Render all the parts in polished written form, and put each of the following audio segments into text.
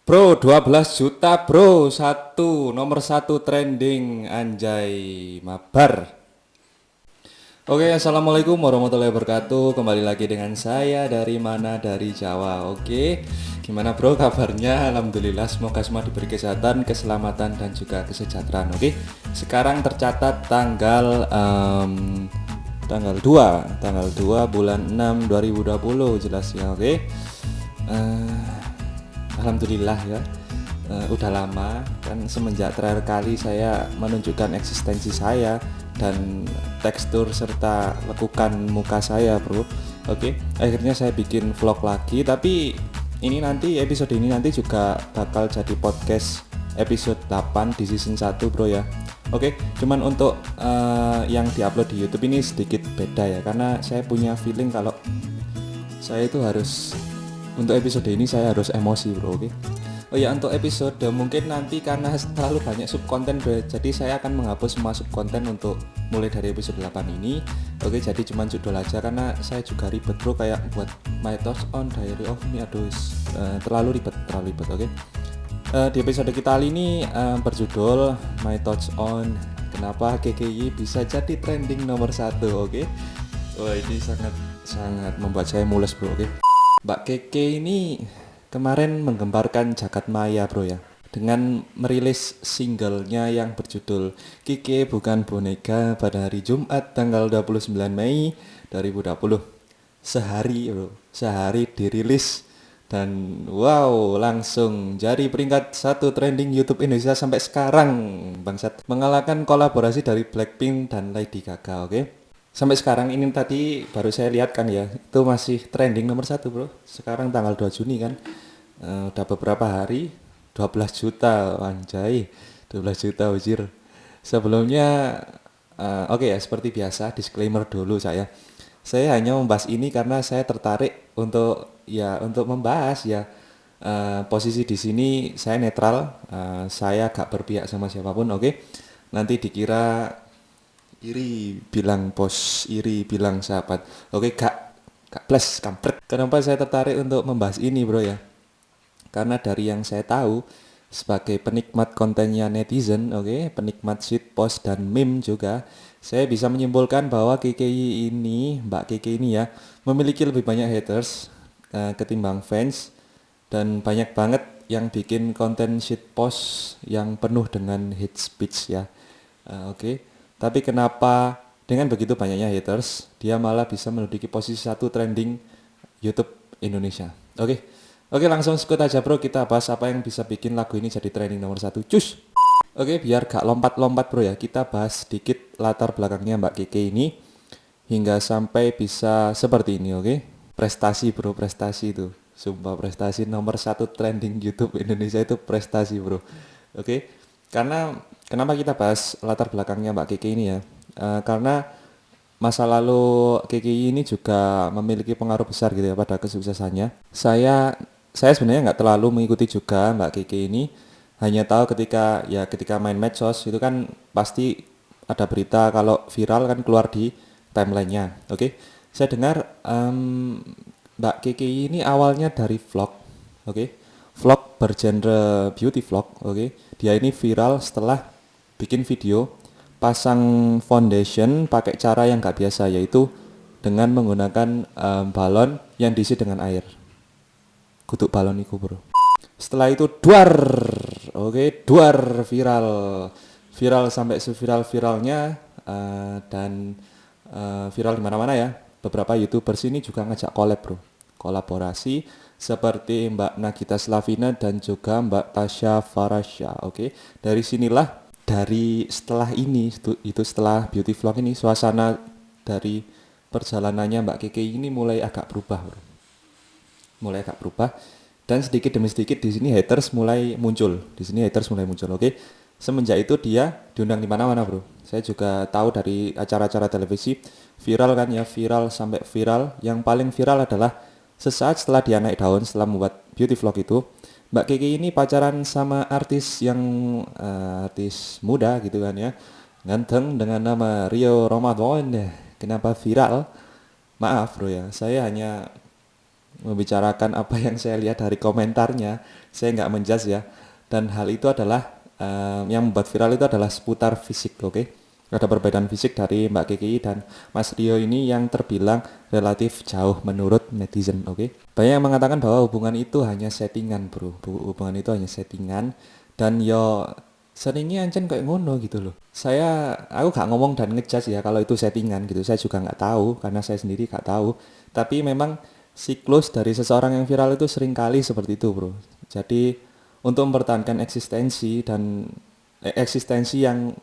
Bro, 12 juta bro, nomor satu trending, anjay, mabar. Oke, assalamualaikum warahmatullahi wabarakatuh. Kembali lagi dengan saya dari mana, dari Jawa. Oke, gimana bro kabarnya? Alhamdulillah, semoga semua diberi kesehatan, keselamatan dan juga kesejahteraan. Oke, sekarang tercatat tanggal 2 bulan 6 2020 jelasnya. Oke. Alhamdulillah ya. Udah lama kan semenjak terakhir kali saya menunjukkan eksistensi saya dan tekstur serta lekukan muka saya, bro. Oke, akhirnya saya bikin vlog lagi, tapi episode ini nanti juga bakal jadi podcast episode 8 di season 1, bro ya. Oke, cuman untuk yang diupload di YouTube ini sedikit beda ya, karena saya punya feeling kalau saya itu harus untuk episode ini saya harus emosi, bro. Oke. Oh ya, untuk episode mungkin nanti karena terlalu banyak subkonten, bro, jadi saya akan menghapus semua subkonten untuk mulai dari episode 8 ini. Oke, jadi cuman judul aja karena saya juga ribet, bro, kayak buat My Thoughts on Diary of Me. Aduh, terlalu ribet. Oke. Di episode kita kali ini berjudul My Thoughts on Kenapa KKI bisa jadi trending nomor 1. Oke. Wah, ini sangat membuat saya mules, bro. Oke. Mbak Keke ini kemarin menggemparkan jagat maya, bro ya, dengan merilis singlenya yang berjudul Keke Bukan Boneka pada hari Jumat tanggal 29 Mei 2020. Sehari dirilis dan wow, langsung jadi peringkat 1 trending YouTube Indonesia sampai sekarang, bangsat. Mengalahkan kolaborasi dari Blackpink dan Lady Gaga, oke? Sampai sekarang ini tadi baru saya lihat kan ya, itu masih trending nomor 1, bro. Sekarang tanggal 2 Juni kan. Udah beberapa hari 12 juta, anjay. 12 juta wajir. Sebelumnya oke ya, seperti biasa disclaimer dulu saya. Saya hanya membahas ini karena saya tertarik untuk membahas ya, posisi di sini saya netral, saya gak berpihak sama siapapun, oke. Nanti dikira iri bilang bos, iri bilang sahabat. Oke, kak plus kampret. Kenapa saya tertarik untuk membahas ini, bro ya? Karena dari yang saya tahu sebagai penikmat kontennya netizen, oke, penikmat shitpost dan meme juga, saya bisa menyimpulkan bahwa KKI ini, Mbak KKI ini ya, memiliki lebih banyak haters ketimbang fans, dan banyak banget yang bikin konten shitpost yang penuh dengan hate speech ya. Oke. Tapi kenapa dengan begitu banyaknya haters, dia malah bisa menduduki posisi 1 trending YouTube Indonesia. Oke. Oke, langsung skut aja, bro. Kita bahas apa yang bisa bikin lagu ini jadi trending nomor 1. Cus. Oke, biar gak lompat-lompat, bro ya. Kita bahas sedikit latar belakangnya Mbak Keke ini hingga sampai bisa seperti ini, oke? Prestasi, bro, prestasi itu. Sumpah prestasi nomor 1 trending YouTube Indonesia itu prestasi, bro. Oke. Karena kenapa kita bahas latar belakangnya Mbak Keke ini ya? Karena masa lalu Keke ini juga memiliki pengaruh besar gitu ya pada kesuksesannya. Saya sebenarnya nggak terlalu mengikuti juga Mbak Keke ini. Hanya tahu ketika main medsos itu kan pasti ada berita kalau viral kan keluar di timelinenya. Oke. Saya dengar Mbak Keke ini awalnya dari vlog. Oke. Vlog bergenre beauty vlog, oke. Dia ini viral setelah bikin video pasang foundation pakai cara yang gak biasa, yaitu dengan menggunakan balon yang diisi dengan air. Kutuk balon itu, bro. Setelah itu duar, oke, duar viral, viral sampai seviral-viralnya, dan viral di mana-mana ya. Beberapa YouTubers ini juga ngajak collab, bro, kolaborasi seperti Mbak Nagita Slavina dan juga Mbak Tasya Farasya. Oke, dari sinilah, setelah ini itu setelah beauty vlog ini, suasana dari perjalanannya Mbak Keke ini mulai agak berubah, bro. Mulai agak berubah dan sedikit demi sedikit di sini haters mulai muncul. Oke. Semenjak itu dia diundang di mana-mana, bro. Saya juga tahu dari acara-acara televisi viral kan ya, viral sampai viral. Yang paling viral adalah sesaat setelah dia naik daun setelah membuat beauty vlog itu, Mbak Kiki ini pacaran sama artis yang artis muda gitu kan ya, ganteng dengan nama Rio Ramadan. Kenapa viral? Maaf, bro ya, saya hanya membicarakan apa yang saya lihat dari komentarnya. Saya nggak menjudge ya. Dan hal itu adalah yang membuat viral itu adalah seputar fisik, oke? Ada perbedaan fisik dari Mbak KKI dan Mas Rio ini yang terbilang relatif jauh menurut netizen, oke? Banyak yang mengatakan bahwa hubungan itu hanya settingan, bro. Hubungan itu hanya settingan dan yo seringnya ancen kayak ngono gitu loh. Aku gak ngomong dan ngejudge ya kalau itu settingan gitu. Saya juga nggak tahu karena saya sendiri gak tahu. Tapi memang siklus dari seseorang yang viral itu seringkali seperti itu, bro. Jadi untuk mempertahankan eksistensi yang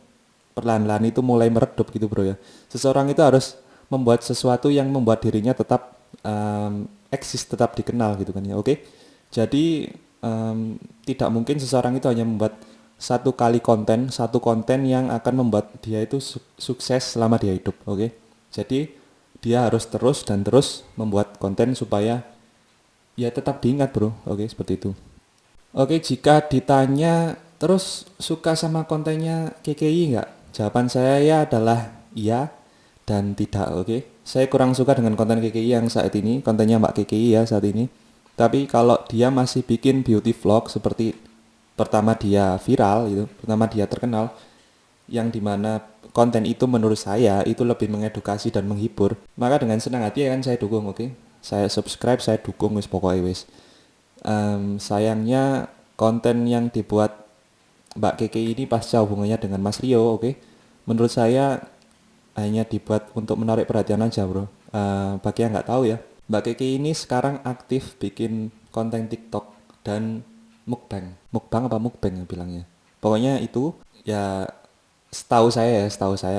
perlahan-lahan itu mulai meredup gitu, bro ya. Seseorang itu harus membuat sesuatu yang membuat dirinya tetap eksis, tetap dikenal gitu kan ya. Oke. Jadi tidak mungkin seseorang itu hanya membuat satu konten yang akan membuat dia itu sukses selama dia hidup, oke? Jadi dia harus terus dan terus membuat konten supaya ya tetap diingat, bro. Oke, seperti itu. Oke, jika ditanya terus suka sama kontennya KKI nggak? Jawaban saya ya adalah iya dan tidak, oke? Saya kurang suka dengan konten KKI yang saat ini, kontennya Mbak KKI ya saat ini. Tapi kalau dia masih bikin beauty vlog seperti pertama dia viral gitu, pertama dia terkenal, yang dimana konten itu menurut saya itu lebih mengedukasi dan menghibur, maka dengan senang hati ya kan saya dukung, oke? Saya subscribe, saya dukung wis pokoknya wis. Sayangnya konten yang dibuat Mbak Keke ini pasca hubungannya dengan Mas Rio, oke? Menurut saya hanya dibuat untuk menarik perhatian aja, bro. Bagi yang nggak tahu ya, Mbak Keke ini sekarang aktif bikin konten TikTok dan mukbang apa mukbang bilangnya. Pokoknya itu ya setahu saya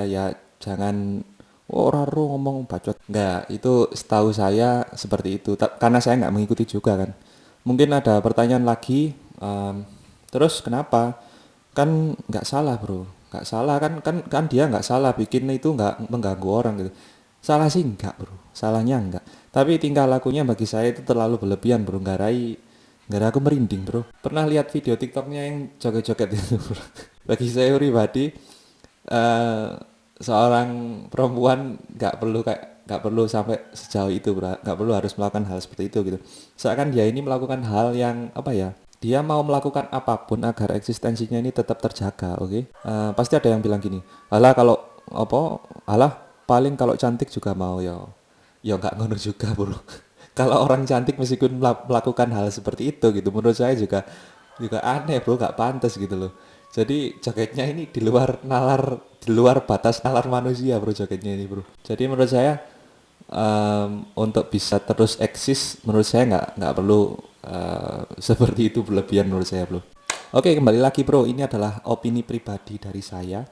ya jangan orang ngomong bacot. Enggak, itu setahu saya seperti itu. Karena saya nggak mengikuti juga kan. Mungkin ada pertanyaan lagi, terus kenapa? Kan nggak salah, bro. Nggak salah kan dia nggak salah bikin itu nggak mengganggu orang gitu. Salah sih enggak, bro. Salahnya enggak. Tapi tingkah lakunya bagi saya itu terlalu berlebihan, bro. Nggak aku merinding, bro. Pernah lihat video TikToknya yang joget-joget itu, bro. Bagi saya pribadi, eh seorang perempuan nggak perlu sampai sejauh itu, bro. Nggak perlu harus melakukan hal seperti itu gitu. Seakan dia ini melakukan hal yang apa ya? Dia mau melakukan apapun agar eksistensinya ini tetap terjaga, oke? Pasti ada yang bilang gini, alah kalau apa, alah paling kalau cantik juga mau ya, ya nggak ngono juga, bro. Kalau orang cantik meskipun melakukan hal seperti itu gitu, menurut saya juga aneh, bro, nggak pantas gitu loh. Jadi jogetnya ini di luar batas nalar manusia, bro, jogetnya ini, bro. Jadi menurut saya untuk bisa terus eksis, menurut saya nggak perlu seperti itu berlebihan menurut saya, bro. Oke, kembali lagi, bro. Ini adalah opini pribadi dari saya.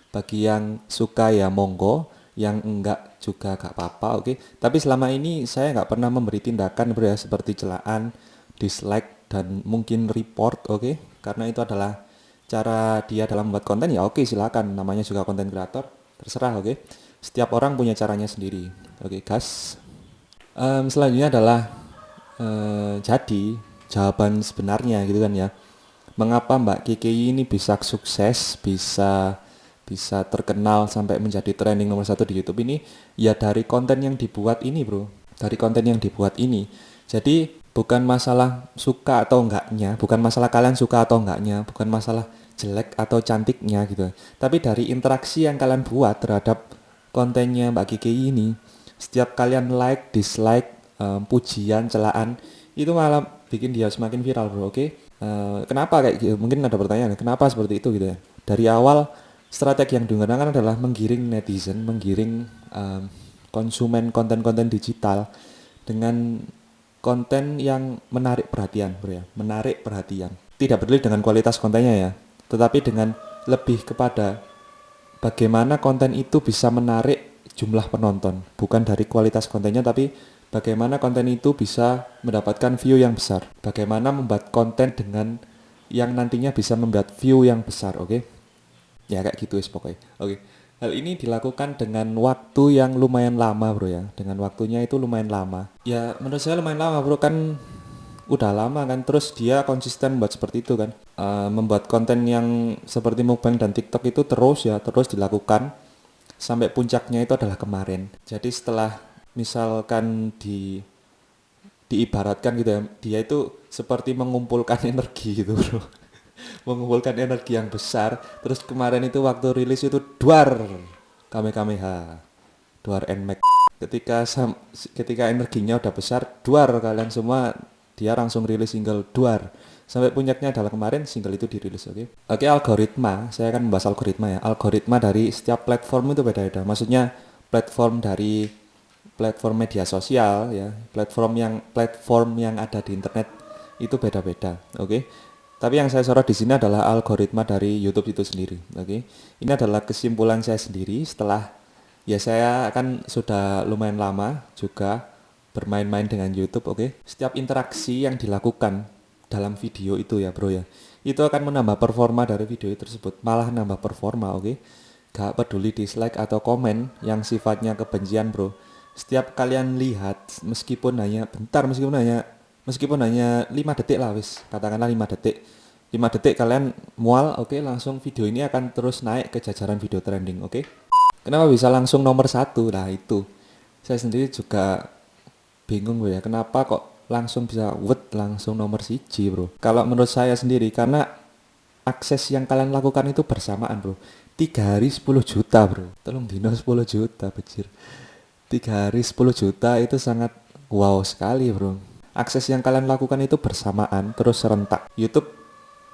Bagi yang suka ya monggo, yang enggak juga gak apa-apa, oke. Tapi selama ini saya nggak pernah memberi tindakan, bro ya, seperti celaan, dislike dan mungkin report, oke. Karena itu adalah cara dia dalam membuat konten, ya oke, silakan. Namanya juga konten kreator, terserah, oke. Setiap orang punya caranya sendiri, oke, guys. Selanjutnya adalah jadi jawaban sebenarnya gitu kan ya. Mengapa Mbak Kiki ini bisa sukses, bisa bisa terkenal sampai menjadi trending nomor satu di YouTube ini? Ya dari konten yang dibuat ini, bro. Dari konten yang dibuat ini. Jadi bukan masalah suka atau enggaknya, bukan masalah kalian suka atau enggaknya, bukan masalah jelek atau cantiknya gitu. Tapi dari interaksi yang kalian buat terhadap kontennya Mbak Kiki ini, setiap kalian like, dislike, pujian, celaan, itu malah bikin dia semakin viral, bro, oke? Kenapa kayak gitu? Mungkin ada pertanyaan, kenapa seperti itu gitu ya? Dari awal strategi yang digunakan adalah menggiring netizen, menggiring konsumen konten-konten digital dengan konten yang menarik perhatian, bro ya, menarik perhatian. Tidak peduli dengan kualitas kontennya ya, tetapi dengan lebih kepada bagaimana konten itu bisa menarik jumlah penonton, bukan dari kualitas kontennya, tapi bagaimana konten itu bisa mendapatkan view yang besar. Bagaimana membuat konten dengan yang nantinya bisa membuat view yang besar, oke? Ya kayak gitu pokoknya. Oke. Hal ini dilakukan dengan waktu yang lumayan lama, bro ya. Dengan waktunya itu lumayan lama. Ya menurut saya lumayan lama, bro, kan udah lama kan. Terus dia konsisten buat seperti itu kan. Membuat konten yang seperti mukbang dan TikTok itu terus dilakukan sampai puncaknya itu adalah kemarin. Jadi setelah misalkan diibaratkan gitu ya, dia itu seperti mengumpulkan energi gitu bro. Mengumpulkan energi yang besar. Terus kemarin itu waktu rilis itu duar Kamehameha, duar Nmax. Ketika energinya udah besar, duar kalian semua, dia langsung rilis single duar. Sampai puncaknya adalah kemarin single itu dirilis, oke. Oke, algoritma, saya akan membahas algoritma ya. Algoritma dari setiap platform itu beda-beda. Maksudnya platform dari platform media sosial ya, platform yang ada di internet itu beda-beda, oke. Tapi yang saya sorot di sini adalah algoritma dari YouTube itu sendiri, oke. Ini adalah kesimpulan saya sendiri setelah ya saya kan sudah lumayan lama juga bermain-main dengan YouTube, oke. Setiap interaksi yang dilakukan dalam video itu ya bro ya, itu akan menambah performa dari video tersebut, malah nambah performa, oke. Gak peduli dislike atau komen yang sifatnya kebencian bro. Setiap kalian lihat meskipun hanya bentar, meskipun hanya 5 detik lah wis, katakanlah 5 detik. 5 detik kalian mual, oke, langsung video ini akan terus naik ke jajaran video trending, oke. Kenapa bisa langsung nomor 1? Nah itu saya sendiri juga bingung bro ya, kenapa kok langsung bisa langsung nomor 1 bro. Kalau menurut saya sendiri karena akses yang kalian lakukan itu bersamaan bro. 3 hari 10 juta bro, tolong dino 10 juta bejir. 3 hari 10 juta itu sangat wow sekali bro. Akses yang kalian lakukan itu bersamaan terus serentak. YouTube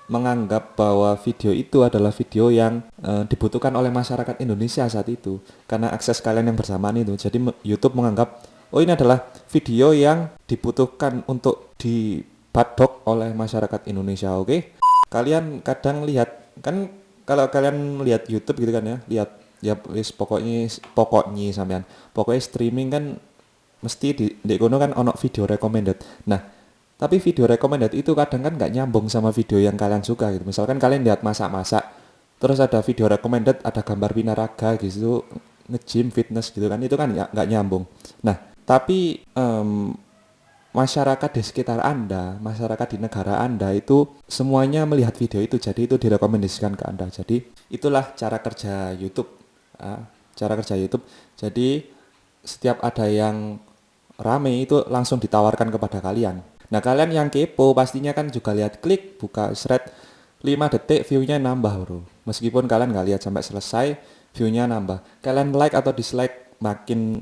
menganggap bahwa video itu adalah video yang dibutuhkan oleh masyarakat Indonesia saat itu. Karena akses kalian yang bersamaan itu. Jadi YouTube menganggap, oh ini adalah video yang dibutuhkan untuk dipadok oleh masyarakat Indonesia, oke? Kalian kadang lihat, kan kalau kalian lihat YouTube gitu kan ya, lihat ya wis pokoknya sampean. Pokoknya streaming kan mesti di kono kan ono video recommended. Nah, tapi video recommended itu kadang kan nggak nyambung sama video yang kalian suka gitu. Misalkan kalian lihat masak-masak, terus ada video recommended, ada gambar binaraga gitu, nge-gym, fitness gitu kan, itu kan nggak nyambung. Nah, tapi masyarakat di sekitar Anda, masyarakat di negara Anda itu semuanya melihat video itu, jadi itu direkomendasikan ke Anda. Jadi itulah cara kerja YouTube. Cara kerja YouTube. Jadi setiap ada yang rame itu langsung ditawarkan kepada kalian. Nah kalian yang kepo pastinya kan juga lihat, klik buka thread 5 detik view-nya nambah bro. Meskipun kalian nggak lihat sampai selesai, view-nya nambah. Kalian like atau dislike makin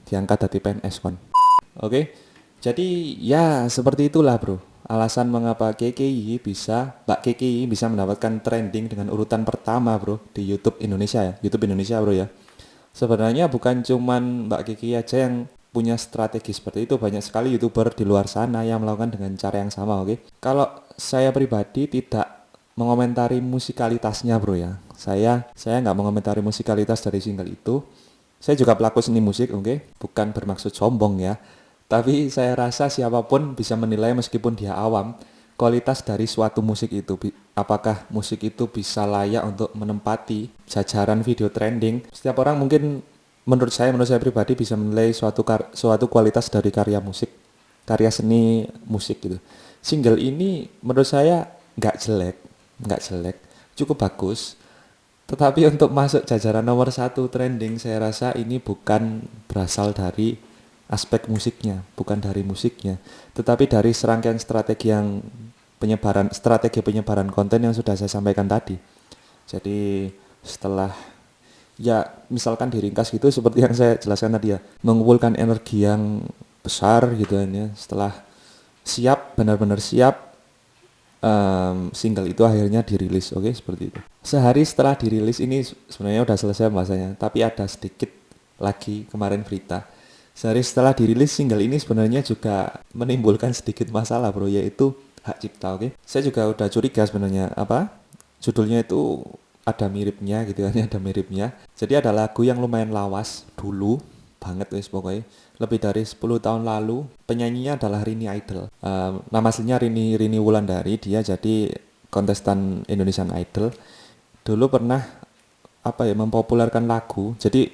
diangkat dari PNS kan. Oke. Jadi ya seperti itulah bro. Alasan mengapa Mbak KKI bisa mendapatkan trending dengan urutan pertama bro di YouTube Indonesia ya. YouTube Indonesia bro ya. Sebenarnya bukan cuman Mbak KKI aja yang punya strategi seperti itu, banyak sekali YouTuber di luar sana yang melakukan dengan cara yang sama, oke. Kalau saya pribadi tidak mengomentari musikalitasnya bro ya. Saya nggak mengomentari musikalitas dari single itu. Saya juga pelaku seni musik, oke. Bukan bermaksud sombong ya. Tapi saya rasa siapapun bisa menilai meskipun dia awam, kualitas dari suatu musik itu. Apakah musik itu bisa layak untuk menempati jajaran video trending? Setiap orang mungkin menurut saya pribadi bisa menilai suatu kualitas dari karya seni musik gitu. Single ini menurut saya nggak jelek, cukup bagus. Tetapi untuk masuk jajaran nomor 1 trending, saya rasa ini bukan berasal dari aspek musiknya, bukan dari musiknya, tetapi dari serangkaian strategi penyebaran konten yang sudah saya sampaikan tadi. Jadi setelah ya misalkan diringkas gitu seperti yang saya jelaskan tadi ya, mengumpulkan energi yang besar gitu kan ya, setelah benar-benar siap, single itu akhirnya dirilis, oke, seperti itu. Sehari setelah dirilis ini sebenarnya udah selesai bahasanya, tapi ada sedikit lagi kemarin berita. Sehari setelah dirilis single ini sebenarnya juga menimbulkan sedikit masalah bro, yaitu hak cipta, oke. Saya juga udah curiga sebenarnya judulnya itu ada miripnya gitu kan, ada miripnya. Jadi ada lagu yang lumayan lawas dulu banget guys, pokoknya lebih dari 10 tahun lalu. Penyanyinya adalah Rini Idol. Nama aslinya Rini Wulandari. Dia jadi kontestan Indonesian Idol. Dulu pernah mempopulerkan lagu. Jadi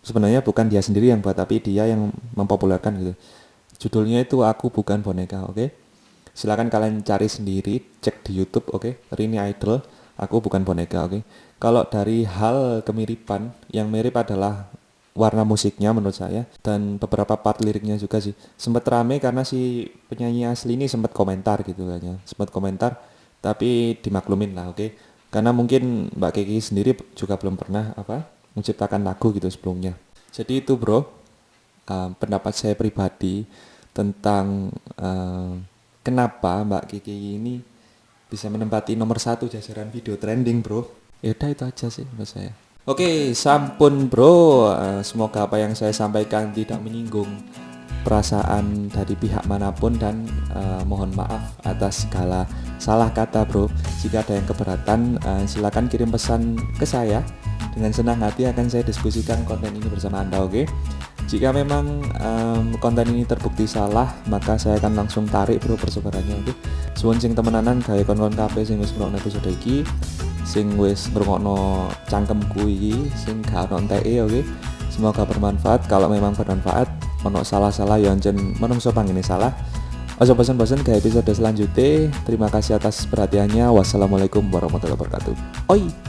sebenarnya bukan dia sendiri yang buat, tapi dia yang mempopulerkan gitu. Judulnya itu Aku Bukan Boneka, oke. Silakan kalian cari sendiri, cek di YouTube, oke. Rini Idol, Aku Bukan Boneka, oke. Kalau dari hal kemiripan, yang mirip adalah warna musiknya menurut saya, dan beberapa part liriknya juga sih. Sempat rame karena si penyanyi asli ini sempat komentar gitu kan ya. Sempat komentar tapi dimaklumin lah, oke. Karena mungkin Mbak Kiki sendiri juga belum pernah menciptakan lagu gitu sebelumnya. Jadi itu bro, pendapat saya pribadi tentang kenapa Mbak Kiki ini bisa menempati nomor 1 jajaran video trending bro. Ya udah itu aja sih menurut saya. Oke, sampun bro. Semoga apa yang saya sampaikan tidak menyinggung perasaan dari pihak manapun, dan mohon maaf atas segala salah kata bro. Jika ada yang keberatan, silakan kirim pesan ke saya. Dengan senang hati akan saya diskusikan konten ini bersama Anda, oke? Jika memang konten ini terbukti salah, maka saya akan langsung tarik bro persebarannya, oke? Suwun sing temenanan gawe kon-kon kabeh sing wis ngrungokno episode iki, sing wis ngrungokno cangkemku iki, sing gak ono enteke, oke? Semoga bermanfaat. Kalau memang bermanfaat, ono salah-salah ya ancen menungso pangene salah. Ojo bosan-bosan ke episode selanjutnya. Terima kasih atas perhatiannya. Wassalamualaikum warahmatullahi wabarakatuh. Oi.